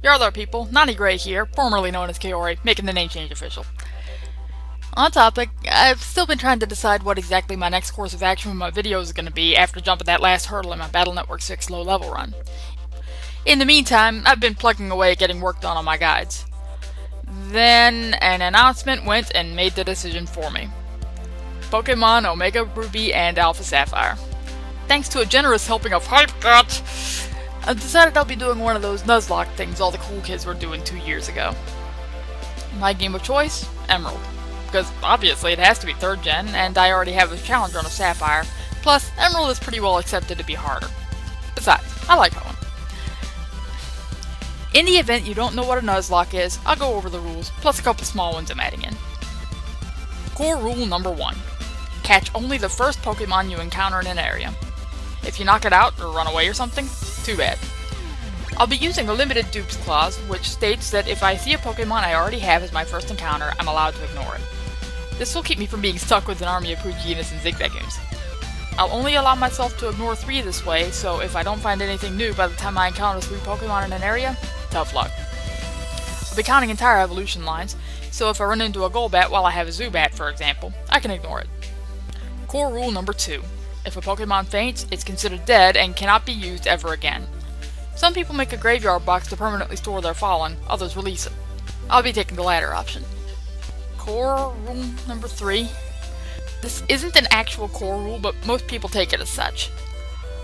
Your other people, Nonnie Gray here, formerly known as Kaori, making the name change official. On topic, I've still been trying to decide what exactly my next course of action with my videos is going to be after jumping that last hurdle in my Battle Network 6 low level run. In the meantime, I've been plugging away at getting work done on my guides. Then an announcement went and made the decision for me. Pokémon Omega Ruby and Alpha Sapphire. Thanks to a generous helping of Hype Gut, I've decided I'll be doing one of those Nuzlocke things all the cool kids were doing 2 years ago. My game of choice? Emerald. Because obviously it has to be 3rd gen, and I already have a challenge run of Sapphire, plus Emerald is pretty well accepted to be harder. Besides, I like Hoenn. In the event you don't know what a Nuzlocke is, I'll go over the rules, plus a couple small ones I'm adding in. Core rule number 1. Catch only the first Pokemon you encounter in an area. If you knock it out or run away or something, too bad. I'll be using a limited dupes clause, which states that if I see a Pokemon I already have as my first encounter, I'm allowed to ignore it. This will keep me from being stuck with an army of Poochyenas and Zigzagoons. I'll only allow myself to ignore 3 this way, so if I don't find anything new by the time I encounter 3 Pokemon in an area, tough luck. I'll be counting entire evolution lines, so if I run into a Golbat while I have a Zubat, for example, I can ignore it. Core rule number 2. If a Pokemon faints, it's considered dead and cannot be used ever again. Some people make a graveyard box to permanently store their fallen, others release it. I'll be taking the latter option. Core rule number 3. This isn't an actual core rule, but most people take it as such.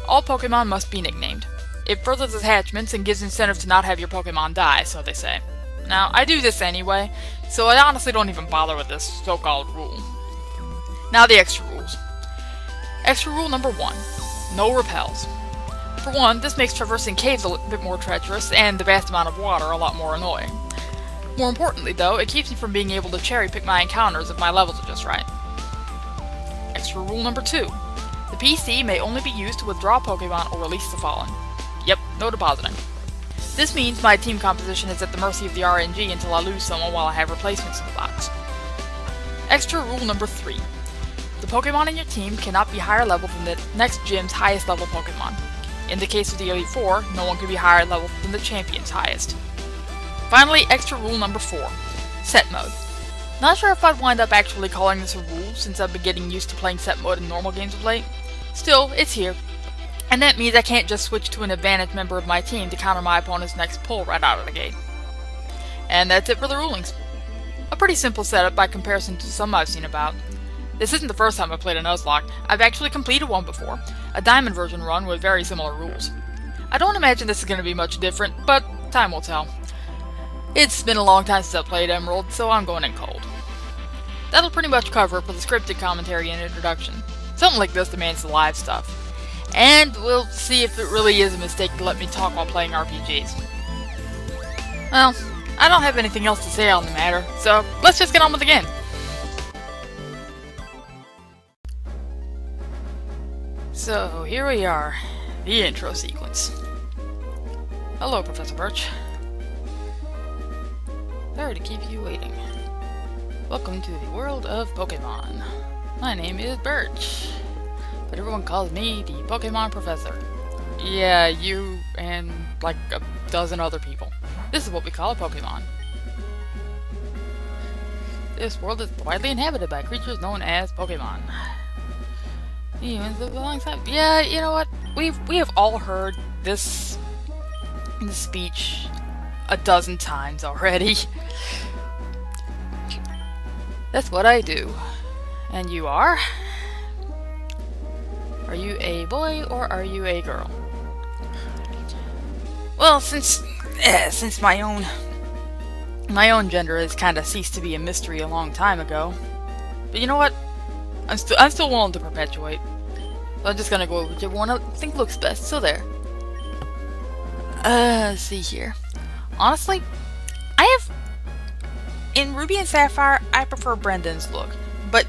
All Pokemon must be nicknamed. It furthers attachments and gives incentive to not have your Pokemon die, so they say. Now, I do this anyway, so I honestly don't even bother with this so-called rule. Now the extra rules. Extra rule number 1. No repels. For one, this makes traversing caves a bit more treacherous, and the vast amount of water a lot more annoying. More importantly though, it keeps me from being able to cherry-pick my encounters if my levels are just right. Extra rule number 2. The PC may only be used to withdraw Pokemon or release the fallen. Yep, no depositing. This means my team composition is at the mercy of the RNG until I lose someone while I have replacements in the box. Extra rule number 3. The Pokemon in your team cannot be higher level than the next gym's highest level Pokemon. In the case of the Elite Four, no one can be higher level than the champion's highest. Finally, extra rule number 4. Set mode. Not sure if I'd wind up actually calling this a rule, since I've been getting used to playing set mode in normal games of late. Still, it's here. And that means I can't just switch to an advantage member of my team to counter my opponent's next pull right out of the gate. And that's it for the rulings. A pretty simple setup by comparison to some I've seen about. This isn't the first time I've played a Nuzlocke. I've actually completed one before, a diamond version run with very similar rules. I don't imagine this is going to be much different, but time will tell. It's been a long time since I've played Emerald, so I'm going in cold. That'll pretty much cover it for the scripted commentary and introduction. Something like this demands the live stuff. And we'll see if it really is a mistake to let me talk while playing RPGs. Well, I don't have anything else to say on the matter, so let's just get on with the game. So, here we are, the intro sequence. Hello, Professor Birch. Sorry to keep you waiting. Welcome to the world of Pokemon. My name is Birch, but everyone calls me the Pokemon Professor. Yeah, you and like a dozen other people. This is what we call a Pokemon. This world is widely inhabited by creatures known as Pokemon. Humans live alongside. Yeah, you know what? We have all heard this speech a dozen times already. That's what I do. And you are? Are you a boy or are you a girl? Well, since my own gender has kind of ceased to be a mystery a long time ago, but you know what? I'm still willing to perpetuate. So I'm just gonna go with whichever one I think looks best. So there. Let's see here. Honestly, in Ruby and Sapphire, I prefer Brendan's look, but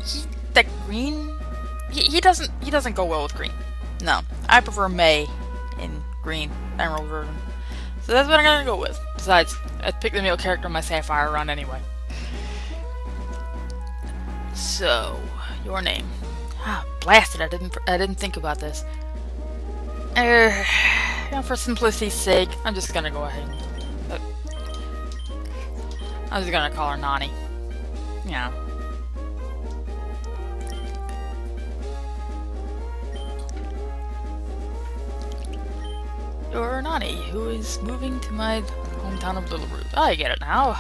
that green, he doesn't go well with green. No, I prefer May in green Emerald version. So that's what I'm gonna go with. Besides, I picked the male character in my Sapphire run anyway. So, your name. Ah, blast it! I didn't think about this. For simplicity's sake, I'm just gonna go ahead. I'm just gonna call her Nonnie. Yeah. You're Nonnie, who is moving to my hometown of Little Root. I get it now.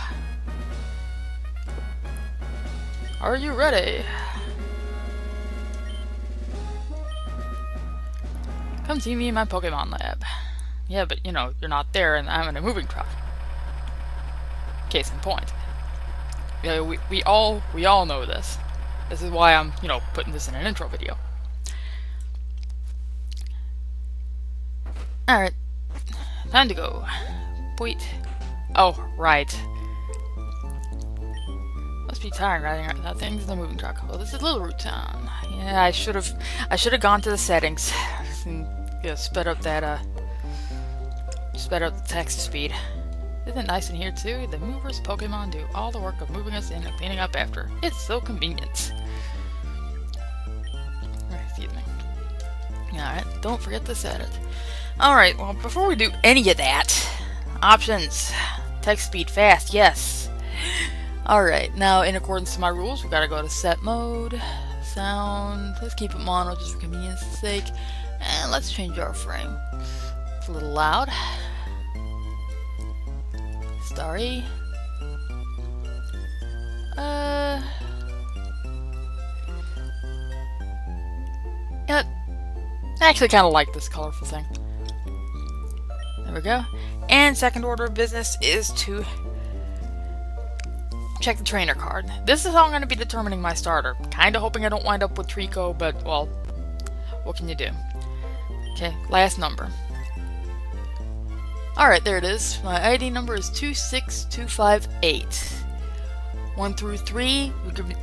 Are you ready? Come see me in my Pokemon lab. Yeah, but you know, you're not there and I'm in a moving truck. Case in point. Yeah, we all know this. This is why I'm, you know, putting this in an intro video. Alright. Time to go. Wait. Oh, right. Must be tiring riding that thing's in the moving truck. Well, this is Little Root Town. Yeah, I should have gone to the settings and, you know, sped up the text speed. Isn't it nice in here too? The movers Pokemon do all the work of moving us in and cleaning up after. It's so convenient. Excuse me. Alright, don't forget to set it. Alright, well, before we do any of that, options. Text speed fast, yes. Alright, now in accordance to my rules, we gotta go to set mode, sound, let's keep it mono just for convenience sake, and let's change our frame. It's a little loud. Starry. Yeah, I actually kind of like this colorful thing. There we go. And second order of business is to check the trainer card. This is how I'm going to be determining my starter. Kind of hoping I don't wind up with Trico, but, well, what can you do? Okay, last number. Alright, there it is. My ID number is 26258. 1 through 3 will give me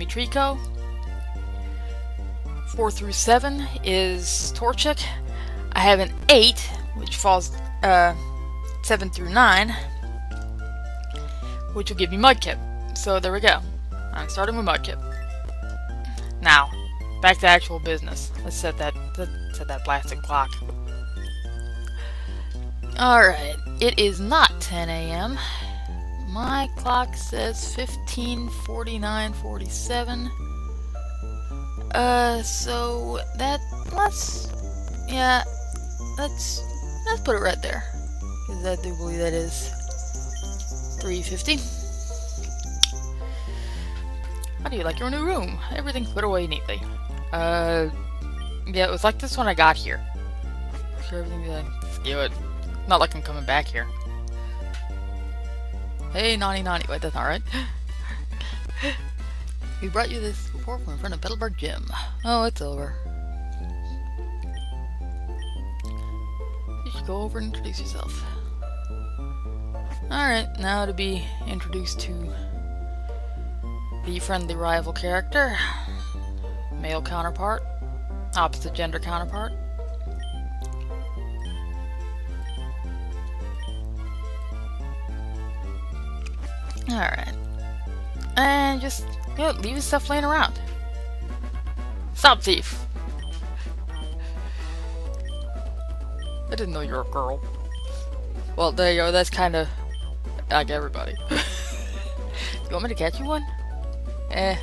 Trico. 4 through 7 is Torchic. I have an 8, which falls 7 through 9, which will give me Mudkip. So there we go. I'm starting with Mudkip. Now, back to actual business. Let's set that blasted clock. Alright, it is not 10 a.m. My clock says 15:49:47. So let's put it right there, because I do believe that is 3:50. How do you like your new room? Everything's put away neatly. Yeah, it was like this when I got here. Sure, everything's like, skew it. Not like I'm coming back here. Hey, Nonnie. Wait, that's not right. We brought you this report from in front of Petalburg Gym. Oh, it's over. You should go over and introduce yourself. Alright, now to be introduced to the friendly rival character. Male counterpart. Opposite gender counterpart. Alright. And just, you know, leave his stuff laying around. Stop, thief! I didn't know you were a girl. Well, there you go, that's kinda like everybody. You want me to catch you one? I'll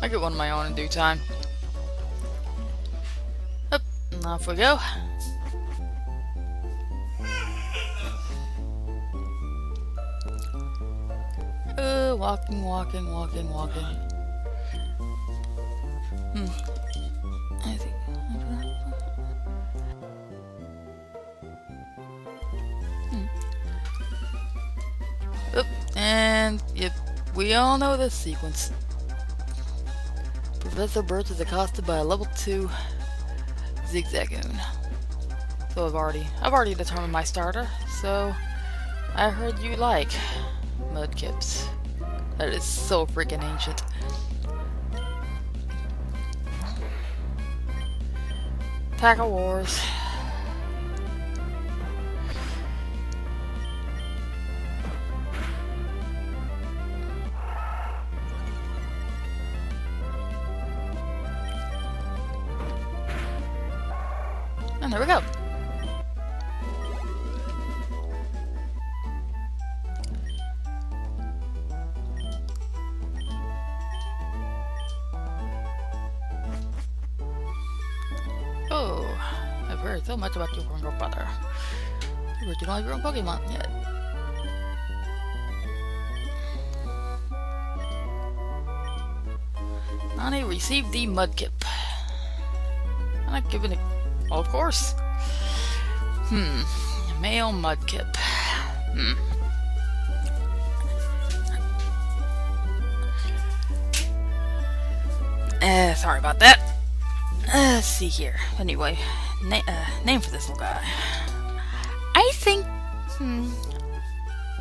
get one of my own in due time. Up, and off we go. Walking. I think. Oop, and yep, we all know this sequence. Professor Birch is accosted by a level 2 Zigzagoon. So I've already determined my starter. So I heard you like Mudkips. That is so freaking ancient. Tackle Wars. And there we go. heard so much about your grandfather. But you don't have your own Pokemon yet. Nonnie received the Mudkip. I'm not giving it... Well, of course. Male Mudkip. Sorry about that. Let's see here. Anyway, name for this little guy. I think, I'm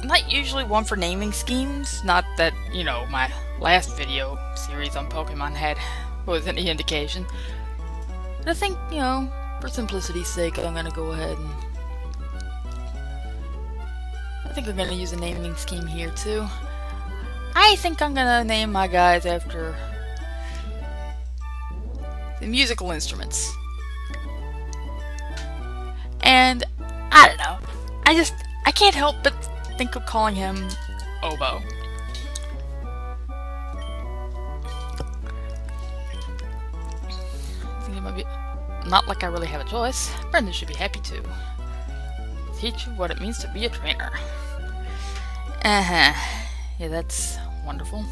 not usually one for naming schemes. Not that, you know, my last video series on Pokemon was any indication. But I think, you know, for simplicity's sake, I'm gonna go ahead and... I think I'm gonna use a naming scheme here, too. I think I'm gonna name my guys after... the musical instruments. And, I don't know. I can't help but think of calling him Oboe. I think it might be... Not like I really have a choice. Brendan should be happy to. Teach you what it means to be a trainer. Yeah, that's wonderful.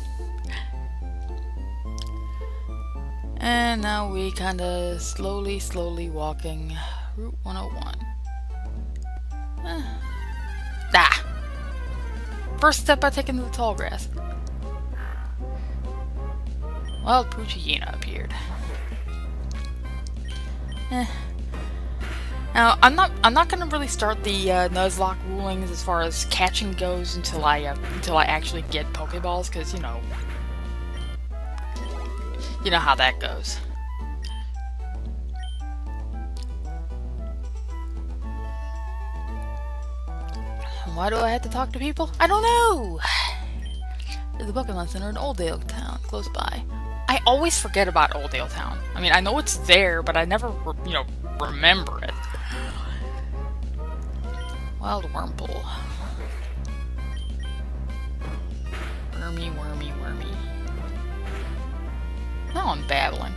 And now we kinda slowly walking Route 101. First step I take into the tall grass. Wild Poochyena appeared. Now I'm not gonna really start the Nuzlocke rulings as far as catching goes until I actually get Pokeballs, because you know how that goes. Why do I have to talk to people? I don't know! There's a Pokemon Center in Oldale Town, close by. I always forget about Oldale Town. I mean, I know it's there, but I never, remember it. Wild Wurmple. Wormy. Now I'm babbling.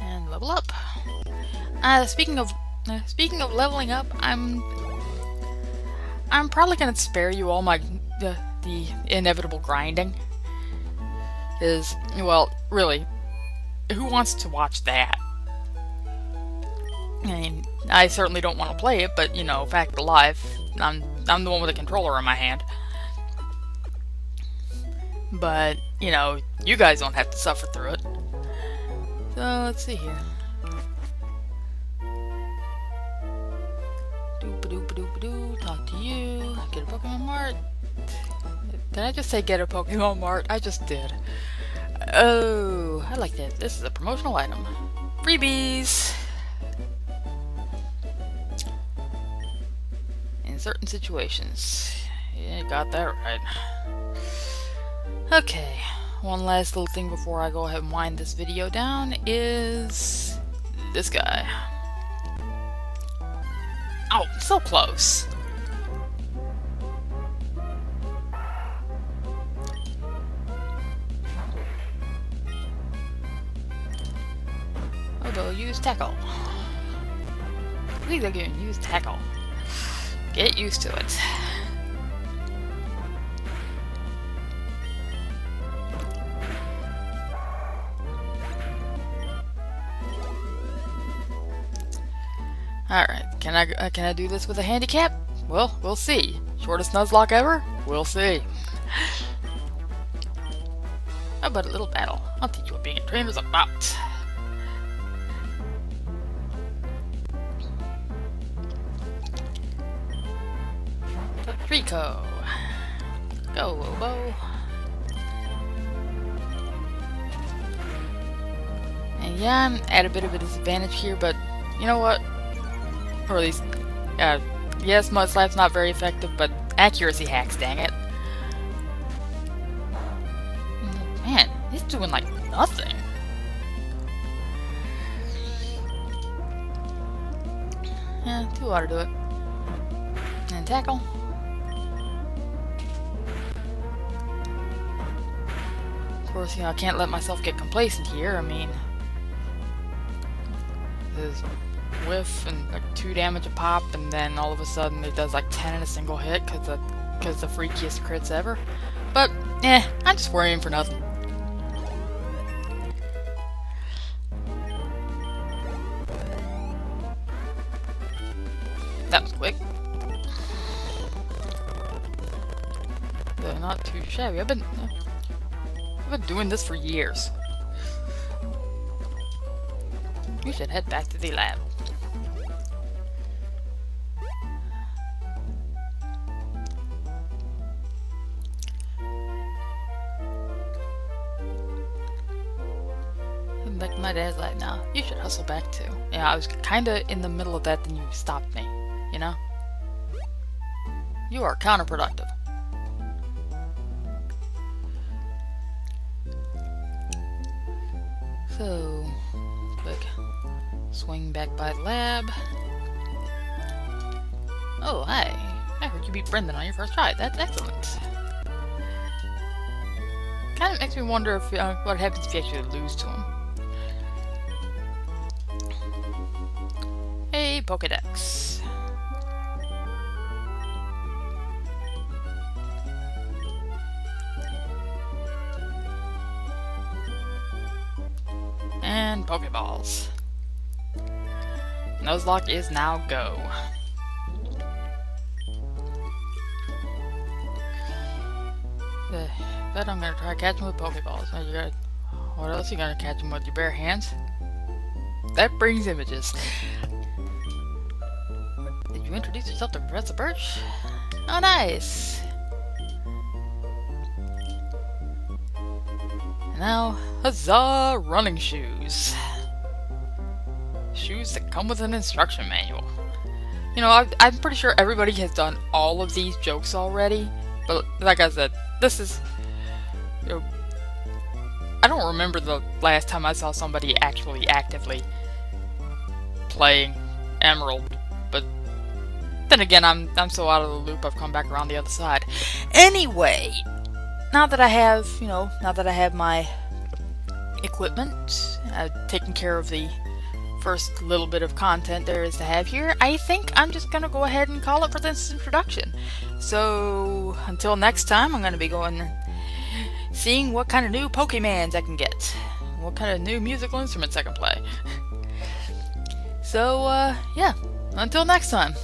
And level up. Speaking of leveling up, I'm probably gonna spare you all the inevitable grinding. Well, really, who wants to watch that? I mean, I certainly don't want to play it, but fact of life, I'm the one with a controller in my hand. But you guys don't have to suffer through it. So let's see here. Talk to you. Get a Pokemon Mart. Did I just say get a Pokemon Mart? I just did. Oh, I like that. This is a promotional item. Freebies! In certain situations. Yeah, got that right. Okay, one last little thing before I go ahead and wind this video down is this guy. Oh, so close. Although, use tackle. Please again, use tackle. Get used to it. Alright, can I do this with a handicap? Well, we'll see. Shortest Nuzlocke ever? We'll see. How about a little battle? I'll teach you what being a trainer is about. Rico. Go, Oboe. And yeah, I'm at a bit of a disadvantage here, but you know what? Or at least, yes, Mud Slap's not very effective, but accuracy hacks, dang it. Man, he's doing like nothing. Yeah, 2 ought to do it. And tackle. Of course, you know, I can't let myself get complacent here. I mean, there's whiff and like 2 damage a pop, and then all of a sudden it does like 10 in a single hit because the freakiest crits ever. But, I'm just worrying for nothing. That was quick. They're not too shabby. I've been doing this for years. You should head back to the lab. Like my dad's like, now you should hustle back too. Yeah, I was kinda in the middle of that, then you stopped me, you know? You are counterproductive. So, quick swing back by the lab. Oh, hi. I heard you beat Brendan on your first try. That's excellent. Kind of makes me wonder if what happens if you actually lose to him. Hey, Pokédex. And Pokeballs. Nuzlocke is now go. Bet I'm gonna try catching with Pokeballs. Now you gotta, what else? You gonna catch them with your bare hands? That brings images. Did you introduce yourself to Professor Birch? Oh, nice. And now, huzzah! Running shoes. Shoes that come with an instruction manual. You know, I'm pretty sure everybody has done all of these jokes already, but like I said, this is... You know, I don't remember the last time I saw somebody actually actively playing Emerald, but then again, I'm so out of the loop, I've come back around the other side. Anyway, now that I have, you know, now that I have my equipment, I've taken care of the first little bit of content there is to have here, I think I'm just gonna go ahead and call it for this introduction. So, until next time, I'm gonna be seeing what kind of new Pokemans I can get, what kind of new musical instruments I can play. So, yeah, until next time.